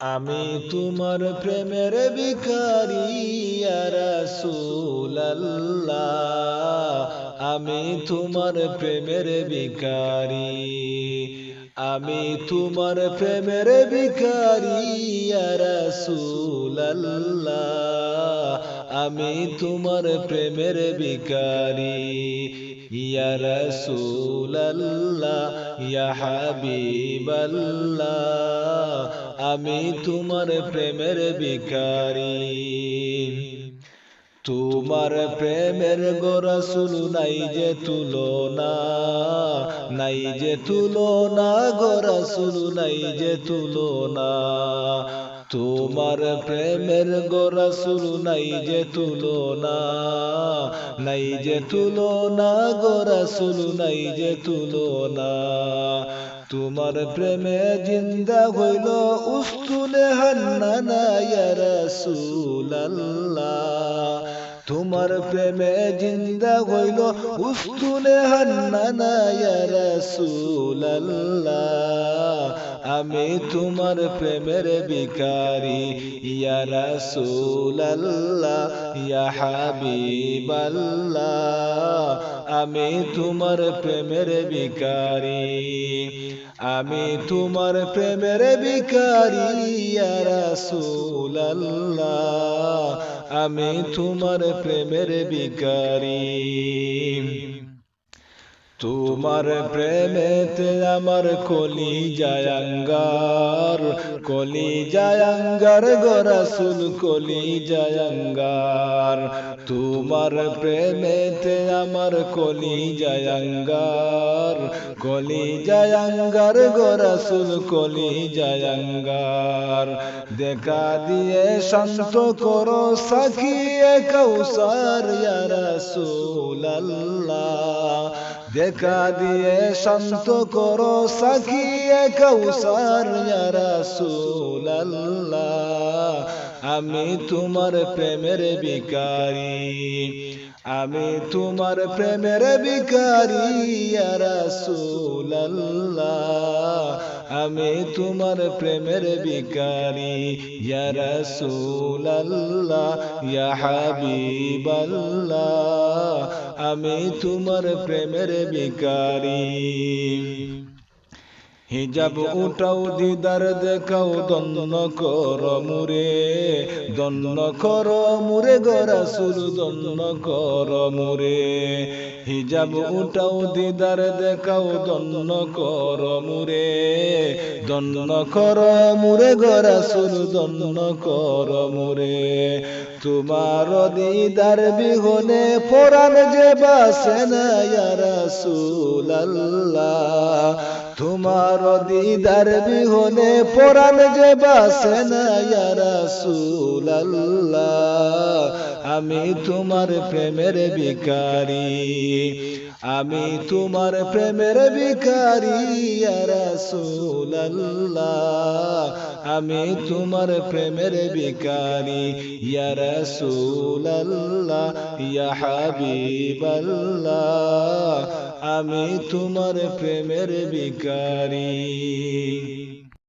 আমি তোমার প্রেমের ভিখারি ইয়া রাসূলুল্লাহ, আমি তোমার প্রেমের ভিখারি, আমি তোমার প্রেমের ভিখারি ইয়া রাসূলুল্লাহ, আমি তোমার প্রেমের ভিখারি ইয়া রাসূলুল্লাহ ইয়া হাবিবাল্লাহ, আমি তোমার প্রেমের ভিখারি। তোমার প্রেমের গো রাসূল নাই যে তুলনা, নাই যে তুলনা গো রাসূল নাই যে তুলনা, তোমার প্রেমের গো রাসূল নাই যে তুলনা, নাই যে তুলনা গো রাসূল নাই যে তুলনা। তোমার প্রেমে জিন্দা হইল উস্তুনে হান্নানা ইয়া রাসূলুল্লাহ, তোমার প্রেমে জিন্দা হইল উস্তুনে হান্নানা ইয়া রাসূলুল্লাহ, আমি তোমার প্রেমের ভিখারি ইয়া রাসূলুল্লাহ ইয়া হাবিবাল্লাহ, আমি তোমার প্রেমের ভিখারি, আমি তোমার প্রেমের ভিখারি ইয়া রাসূলুল্লাহ, আমি তোমার প্রেমের ভিখারি। তোমার প্রেমেতে আমার কলিজায় আঙ্গার, কলিজায় আঙ্গার গো রাসূল কলিজায় আঙ্গার, তোমার প্রেমেতে আমার কলিজায় আঙ্গার, কলিজায় আঙ্গার গো রাসূল কলিজায় আঙ্গার। দেখা দিয়ে শান্ত করো সাকিয়ে কাউসার ইয়া রাসূলুল্লাহ, দেখা দিয়ে শান্ত করো সাকিয়ে কাউসার ইয়া রাসূলুল্লাহ, আমি তোমার প্রেমের ভিখারি, আমি তোমার প্রেমের ভিখারি ইয়া রাসূলুল্লাহ, আমি তোমার প্রেমের ভিখারি ইয়া রাসূলুল্লাহ ইয়া হাবিবাল্লাহ, আমি তোমার প্রেমের ভিখারি। হিজাব উঠাও দিদার দেখাও দন্ন কর মুরে, দন্ন কর মুরে গো রাসূল দন্ন কর মুরে, হিজাব উঠাও দিদার দেখাও দন্ন কর মুরে, দন্ন কর মুরে গো রাসূল দন্ন কর মুরে। তোমার দিদার বিহনে পরাণ যে বাসে না ইয়া রাসূলুল্লাহ, তোমার দিদার বিহনে পরাণ যে বাসে না ইয়া রাসূলুল্লাহ, আমি তোমার প্রেমের ভিখারি, আমি তোমার প্রেমের ভিখারি ইয়া রাসূলুল্লাহ, আমি তোমার প্রেমের ভিখারি ইয়া রাসূলুল্লাহ ইয়া হাবিবাল্লাহ, আমি তোমার প্রেমের ভিখারি।